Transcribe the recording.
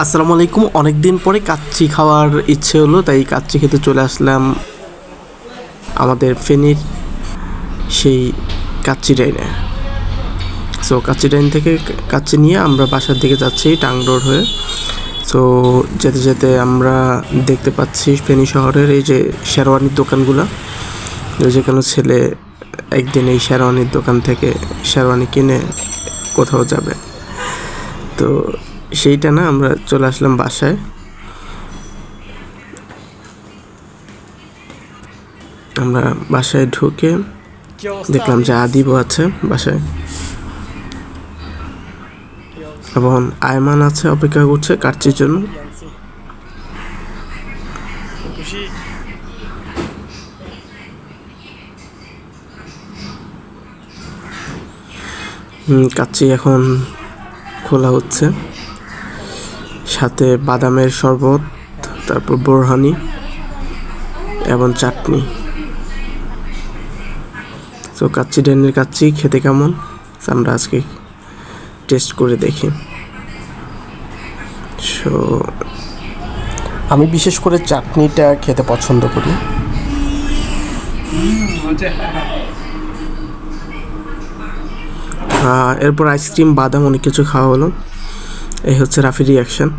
আসসালামু আলাইকুম। অনেক দিন পরে কাচ্চি খাওয়ার ইচ্ছে হলো, তাই কাচ্চি খেতে চলে আসলাম আমাদের ফেনীর সেই কাচ্চি ডাইনে। সো কাচ্চি ডাইন থেকে কাচ্চি নিয়ে আমরা বাসার দিকে যাচ্ছি টাং রোড হয়ে। সো যেতে যেতে আমরা দেখতে পাচ্ছি ফেনী শহরের এই যে শেরওয়ানির দোকানগুলো, যে কোনো ছেলে একদিন এই শেরওয়ানির দোকান থেকে শেরওয়ানি কিনে কোথাও যাবে। তো সেইটা না, আমরা চলে আসলাম বাসায়। আমরা বাসায় ঢুকে দেখলাম যে আদিবও আছে বাসায় এবং আয়মান আছে, অপেক্ষা করছে কাচ্চির জন্য। কাচ্চি এখন খোলা হচ্ছে, সাথে বাদামের শরবত, তারপর বোরহানি এবং চাটনি। তো কাচ্চি ডাইনের কাচ্চি খেতে কেমন আমরা আজকে টেস্ট করে দেখি। সো আমি বিশেষ করে চাটনিটা খেতে পছন্দ করি। এরপর আইসক্রিম, বাদাম, অনেক কিছু খাওয়া হলো। এই হচ্ছে রাফির রিয়াকশান।